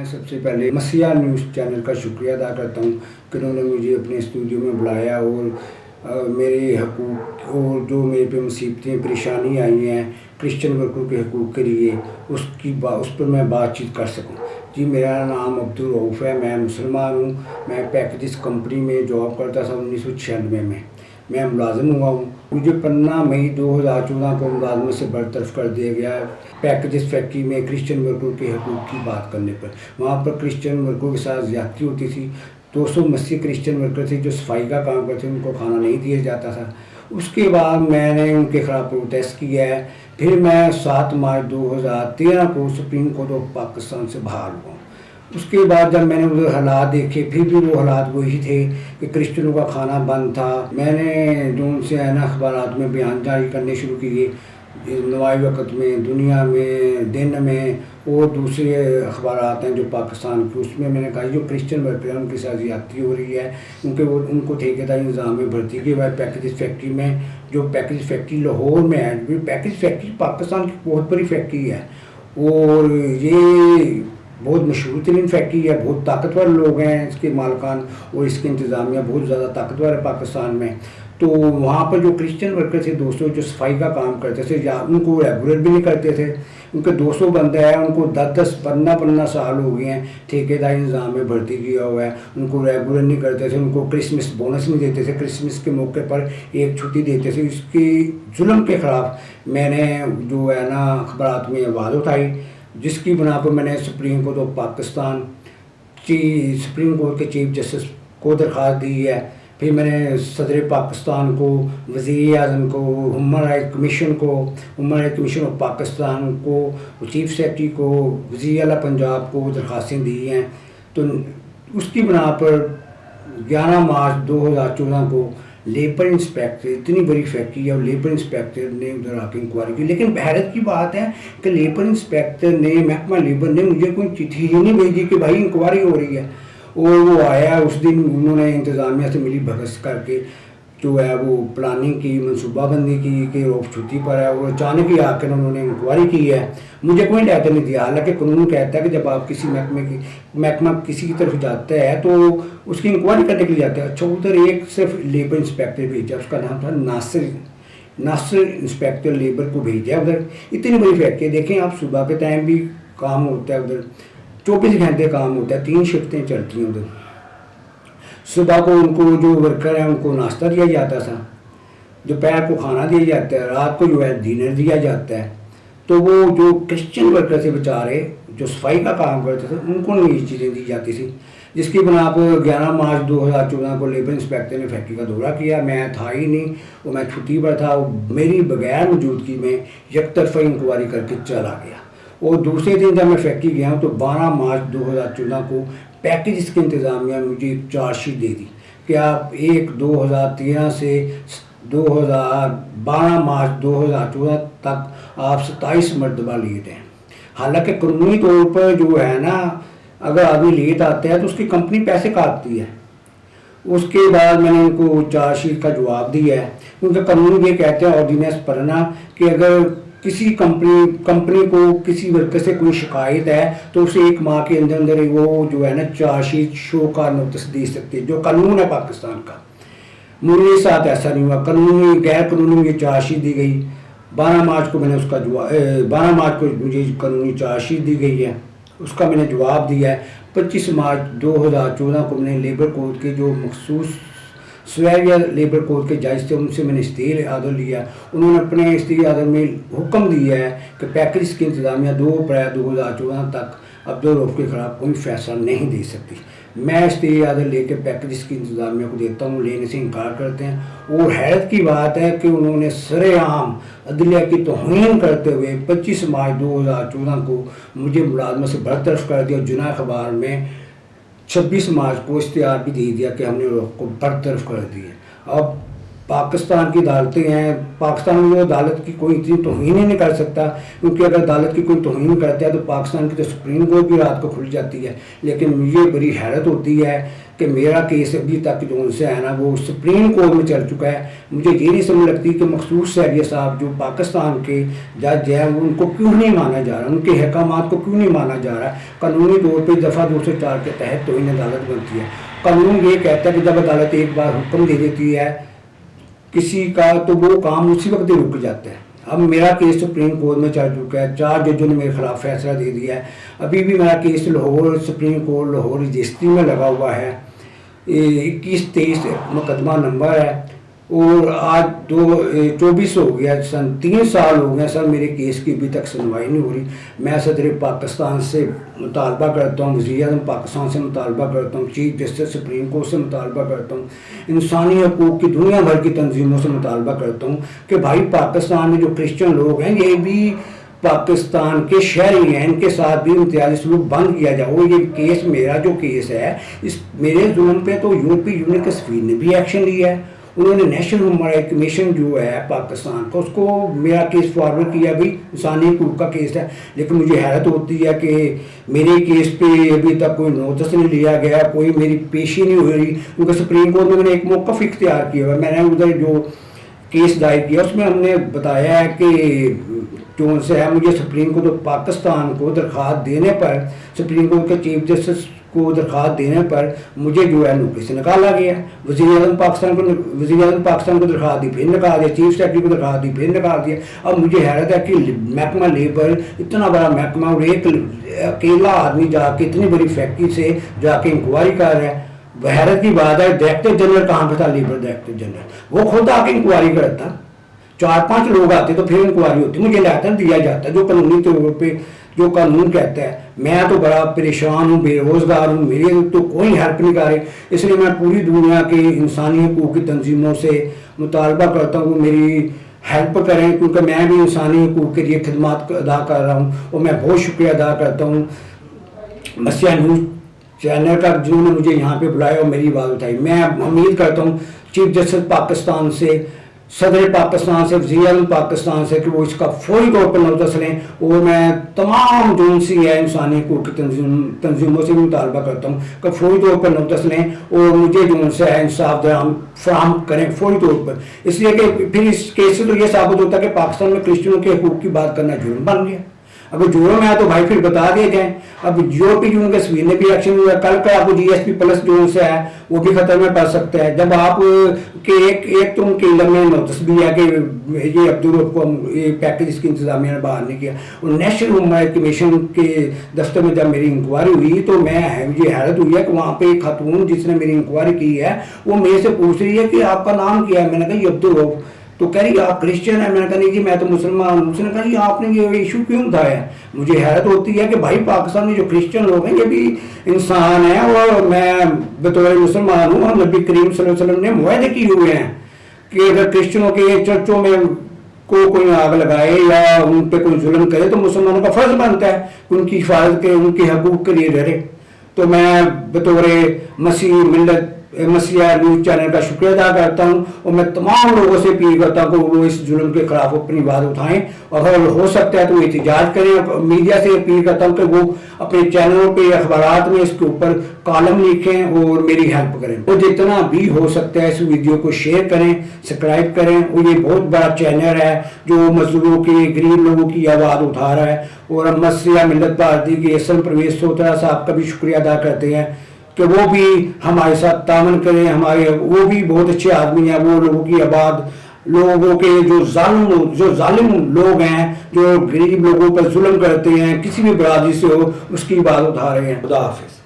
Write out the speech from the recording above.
मैं सबसे पहले मसीहा न्यूज़ चैनल का शुक्रिया अदा करता हूँ कि उन्होंने मुझे अपने स्टूडियो में बुलाया और मेरे हकूक़ और जो मेरे पे मुसीबतें परेशानी आई हैं क्रिश्चियन वर्करों के हकूक़ के लिए उस पर मैं बातचीत कर सकूँ। जी, मेरा नाम अब्दुल रऊफ़ है, मैं मुसलमान हूँ। मैं पैकेजेस कंपनी में जॉब करता था 1996 में। मैं मुलाजिम हुआ हूँ। मुझे 15 मई 2014 को मुलाजमत से बरतरफ कर दिया गया पैकेजेस फैक्ट्री में क्रिश्चियन वर्करों के हकूक़ की बात करने पर। वहाँ पर क्रिश्चियन वर्करों के साथ ज़्यादती होती थी। 200 मसीह क्रिश्चियन वर्कर थे जो सफाई का काम करते थे, उनको खाना नहीं दिया जाता था। उसके बाद मैंने उनके खिलाफ प्रोटेस्ट किया है। फिर मैं 7 मार्च 2013 को सुप्रीम कोर्ट ऑफ पाकिस्तान से बाहर हुआ। उसके बाद जब मैंने उधर हालात देखे, फिर भी वो हालात वही थे कि क्रिश्चियनों का खाना बंद था। मैंने जो उनसे है ना अखबारात में बयान जारी करने शुरू किए, नवाई वक्त में, दुनिया में, दिन में और दूसरे अखबारात हैं जो पाकिस्तान के, उसमें मैंने कहा जो क्रिश्चियन वर्कर हैं उनके साथ ज़्यादती हो रही है, क्योंकि उनको ठेकेदारी निज़ाम में भर्ती किया हुआ है पैकेज फैक्ट्री में, जो पैकेज फैक्ट्री लाहौर में है। पैकेज फैक्ट्री पाकिस्तान की बहुत बड़ी फैक्ट्री है और ये बहुत मशहूर तरीन फैक्ट्री है। बहुत ताकतवर लोग हैं इसके मालकान और इसकी इंतज़ामिया बहुत ज़्यादा ताकतवर है पाकिस्तान में। तो वहाँ पर जो क्रिश्चियन वर्कर थे 200 जो सफाई का काम करते थे, या उनको रेगुलर भी नहीं करते थे, उनके 200 बंदे हैं, उनको 10-10 15-15 साल हो गए हैं ठेकेदारी निज़ाम में भर्ती किया हुआ है। उनको रेगुलर नहीं करते थे, उनको क्रिसमस बोनस नहीं देते थे, क्रिसमस के मौके पर एक छुट्टी देते थे। इसकी जुल्म के ख़िलाफ़ मैंने जो है ना अखबारात में आवाज़ उठाई, जिसकी बना पर मैंने supreme court of Pakistan supreme court के चीफ जस्टिस को दरख्वास्त दी है। फिर मैंने सदर पाकिस्तान को, वज़ीर आज़म को, human right commission of Pakistan को, चीफ सेक्रेटरी को, वज़ीर आला पंजाब को दरख्वास्तें दी हैं। तो उसकी बना पर 11 मार्च 2014 को लेबर इंस्पेक्टर, इतनी बड़ी फैक्ट्री है और लेबर इंस्पेक्टर ने उधर आके इंक्वायरी की। लेकिन हैरत की बात है कि लेबर इंस्पेक्टर ने, महकमा लेबर ने मुझे कोई चिट्ठी ही नहीं भेजी कि भाई इंक्वायरी हो रही है। और वो आया उस दिन, उन्होंने इंतज़ामिया से मिली भगत करके जो है वो प्लानिंग की, मनसूबाबंदी की कि वो छुट्टी पर है, और अचानक ही आकर उन्होंने इंक्वायरी की है। मुझे कोई डाटा नहीं दिया। हालांकि कानून कहता है कि जब आप किसी महकमा किसी की तरफ जाता है तो उसकी इंक्वायरी करने के लिए जाता है। अच्छा, उधर एक सिर्फ लेबर इंस्पेक्टर भेजा, उसका नाम था नासिर इंस्पेक्टर लेबर को भेजा उधर। इतनी बड़ी फैक्ट्री देखें आप, सुबह के टाइम भी काम होता है उधर, 24 घंटे काम होता है, 3 शिफ्टें चलती हैं उधर। सुबह को उनको जो वर्कर हैं उनको नाश्ता दिया जाता था, दोपहर को खाना दिया जाता है, रात को जो है डिनर दिया जाता है। तो वो जो क्रिश्चियन वर्कर थे बेचारे जो सफाई का काम करते थे, उनको नहीं ये चीज़ें दी जाती थी। जिसकी बना पर 11 मार्च 2014 को लेबर इंस्पेक्टर ने फैक्ट्री का दौरा किया। मैं था ही नहीं, वो मैं छुट्टी पर था। मेरी बगैर मौजूदगी में एकतरफा इंक्वायरी करके चला गया। और दूसरे दिन जब मैं फैक्ट्री गया हूँ तो 12 मार्च 2014 को पैकेज की इंतज़ामिया मुझे एक चार्जशीट दे दी कि आप 2013 से 12 मार्च 2014 तक आप 27 मरतबा लेट हैं। हालांकि कानूनी तौर पर जो है ना, अगर आदमी लेट आता है तो उसकी कंपनी पैसे काटती है। उसके बाद मैंने उनको चार्जशीट का जवाब दिया है, क्योंकि कानून ये कहते हैं ऑर्डिनेंस पढ़ना कि अगर किसी कंपनी को किसी वर्कर से कोई शिकायत है तो उसे 1 माह के अंदर अंदर वो जो है ना चार्जशीट शो का नोटिस दे सकती है, जो कानून है पाकिस्तान का। मेरे साथ ऐसा नहीं हुआ, कानूनी गैर कानूनी ये चार्जशीट दी गई। 12 मार्च को मैंने उसका जवाब 12 मार्च को मुझे कानूनी चार्जशीट दी गई है, उसका मैंने जवाब दिया है। 25 मार्च 2014 को मैंने लेबर कोर्ट के जो मखसूस सवेरिया लेबर कोर्ट के जज थे उनसे मैंने इस्तीफ़ा आदर लिया। उन्होंने अपने इस्तीफ़ा आदर में हुक्म दिया है कि पैकेज की इंतज़ामिया 2 अप्रैल 2014 तक अब्दुल रऊफ़ के खिलाफ कोई फैसला नहीं दे सकती। मैं इस्तीफ़ा आदर लेकर पैकेज की इंतज़ामिया को देता हूँ, लेने से इनकार करते हैं। और हैरत की बात है कि उन्होंने सरेआम अदलिया की तौहीन करते हुए 25 मार्च 2014 को मुझे मुलाजमत से बरतरफ कर दिया। जुना अखबार में 26 मार्च को इश्तिहार भी दे दिया कि हमने लोग को बरतरफ कर दिया। अब पाकिस्तान की अदालतें हैं, पाकिस्तान में जो अदालत की कोई इतनी तौहीन ही नहीं कर सकता, क्योंकि अगर अदालत की कोई तौहीन करता है तो पाकिस्तान की तो सुप्रीम कोर्ट भी रात को खुल जाती है। लेकिन मुझे बड़ी हैरत होती है कि मेरा केस अभी तक जो उनसे है ना वो सुप्रीम कोर्ट में चल चुका है। मुझे ये नहीं समझ लगती कि मखसूस सैदिया साहब जो पाकिस्तान के जज हैं उनको क्यों नहीं माना जा रहा, उनके अहकामात को क्यों नहीं माना जा रहा। कानूनी तौर पर दफ़ा 204 के तहत तो इन अदालत बनती है। कानून ये कहता है कि जब अदालत एक बार हुक्म दे देती है किसी का तो वो काम उसी वक्त ही रुक जाता है। अब मेरा केस सुप्रीम कोर्ट में चल चुका है, 4 जजों ने मेरे खिलाफ फैसला दे दिया है। अभी भी मेरा case Lahore supreme court Lahore registry में लगा हुआ है, 21-23 मुकदमा नंबर है और आज 24 हो गया, 3 साल हो गए सर मेरे केस की अभी तक सुनवाई नहीं हो रही। मैं सदर पाकिस्तान से मुतालबा करता हूँ, वज़ीर-ए-आज़म पाकिस्तान से मुतालबा करता हूँ, चीफ जस्टिस सुप्रीम कोर्ट से मुतालबा करता हूँ, इंसानी हकूक़ की दुनिया भर की तंजीमों से मुतालबा करता हूँ कि भाई पाकिस्तान में जो क्रिश्चियन लोग हैं ये भी पाकिस्तान के शहरी हैं, इनके साथ भी इम्तियाजी सलूक बंद किया जाए। ये केस मेरा जो केस है इस मेरे जुल्म पे तो यूरोपीय यूनियन के सफीर ने भी एक्शन लिया है। उन्होंने नेशनल ह्यूमन राइट कमीशन जो है पाकिस्तान का उसको मेरा केस फॉरवर्ड किया, भी इंसानी हकूक़ का केस है। लेकिन मुझे हैरत होती है कि मेरे केस पे अभी तक कोई नोटिस नहीं लिया गया, कोई मेरी पेशी नहीं हो रही, क्योंकि सुप्रीम कोर्ट में मैंने एक मौक़िफ़ इख्तियार किया हुआ है। मैंने उधर जो केस दायर किया उसमें हमने बताया है कि जो उनसे है मुझे सुप्रीम कोर्ट ऑफ पाकिस्तान को दरख्वास्त देने पर, सुप्रीम कोर्ट के चीफ जस्टिस को दरख्वास्त देने पर मुझे जो है नौकरी से निकाला गया। वज़ीर-ए-आज़म पाकिस्तान को दरख्वास्त दी फिर निकाल दिया, चीफ सेक्रेटरी को दरख्वास्त दी फिर निकाल दिया। अब मुझे हैरत है कि महकमा लेबर इतना बड़ा महकमा और एक अकेला आदमी जाके इतनी बड़ी फैक्ट्री से जाके इंक्वायरी कर रहा है। हैरत की बात है डायरेक्टर जनरल कहाँ पे था, लेबर डायरेक्टर जनरल वो खुद आके इंक्वायरी करता, 4-5 लोग आते तो फिर इंक्वायरी होती, मुझे लाइसेंस दिया जाता जो कानूनी तौर पे जो कानून कहता है। मैं तो बड़ा परेशान हूँ, बेरोजगार हूँ, मेरे तो कोई हेल्प नहीं कर रहे। इसलिए मैं पूरी दुनिया के इंसानी हकूक़ की तंजीमों से मुतालबा करता हूँ मेरी हेल्प करें, क्योंकि मैं भी इंसानी हकूक़ के लिए खिदमत अदा कर रहा हूँ और मैं बहुत शुक्रिया अदा करता हूँ मसीहा न्यूज़ चैनल का जिन्होंने मुझे यहाँ पे बुलाया और मेरी बात उठाई। मैं उम्मीद करता हूँ चीफ जस्टिस पाकिस्तान से, सदर पाकिस्तान से, वज़ीर-ए-आज़म पाकिस्तान से कि वो इसका फौरी तौर पर नोटिस लें। और मैं तमाम जो सी है इंसानी हकूक़ की तंजीमों से भी मुतालबा करता हूँ कि फौरी तौर पर नोटिस लें और मुझे जो उनसे है इंसाफ फराहम करें फौरी तौर पर। इसलिए कि फिर इस केस से तो ये साबित होता है कि पाकिस्तान में क्रिश्चियनों के हकूक़ की बात करना जुर्म बन गया। अगर जुर्म है तो भाई फिर बता दिए जाए। अब यूरोपीय यूनियन के सफीर ने भी एक्शन लिया, कल का आपको GSP+ जो उनसे है वो भी खतरे में पड़ सकता है। जब आप के एक तो उनके इल्म में नोटिस भी है कि ये अब्दुल रऊफ को ये पैकेज इसकी इंतजामिया ने बाहर नहीं किया। और नेशनल ह्यूमन राइट कमीशन के दफ्तर में जब मेरी इंक्वायरी हुई तो मुझे हैरत हुई है कि वहाँ पे एक खातून जिसने मेरी इंक्वायरी की है वो मेरे से पूछ रही है कि आपका नाम क्या है। मैंने कहा ये अब्दुल रऊफ। तो कह रही आप क्रिश्चियन है। मैंने कहा नहीं जी मैं तो मुसलमान हूँ। उसने कहा जी आपने ये इशू क्यों उठाया। मुझे हैरत होती है कि भाई पाकिस्तान में जो क्रिश्चियन लोग हैं ये भी इंसान है और मैं बतौर मुसलमान हूँ और नबी करीम सल्लल्लाहु अलैहि वसल्लम ने मुआहदे किए हुए हैं कि अगर क्रिश्चियनों के चर्चों में को कोई आग लगाए या उन पर कोई जुल्म करे तो मुसलमानों का फर्ज बनता है कि उनकी हिफाजत के उनके हकूक़ के लिए डरे। तो मैं बतौर मसीहा न्यूज़ चैनल का शुक्रिया अदा करता हूँ और मैं तमाम लोगों से अपील करता हूँ कि वो इस जुल्म के खिलाफ अपनी बात उठाएं और अगर हो सकता है तो एहतजाज करें। मीडिया से अपील करता हूँ कि वो अपने चैनलों पे अखबारात में इसके ऊपर कॉलम लिखें और मेरी हेल्प करें। तो जितना भी हो सकता है इस वीडियो को शेयर करें, सब्सक्राइब करें। और ये बहुत बड़ा चैनल है जो मजदूरों की, गरीब लोगों की आवाज़ उठा रहा है। और हम मसीहा मिल्लत भारती के एसएम परवेज सोतरा साहब का भी शुक्रिया अदा करते हैं कि वो भी हमारे साथ तामन करें। वो भी बहुत अच्छे आदमी हैं, वो लोगों की आबाद लोगों के जो जालिम लोग हैं जो गरीब लोगों पर जुल्म करते हैं किसी भी बरादरी से हो उसकी बात उठा रहे हैं। खुदा हाफिज़।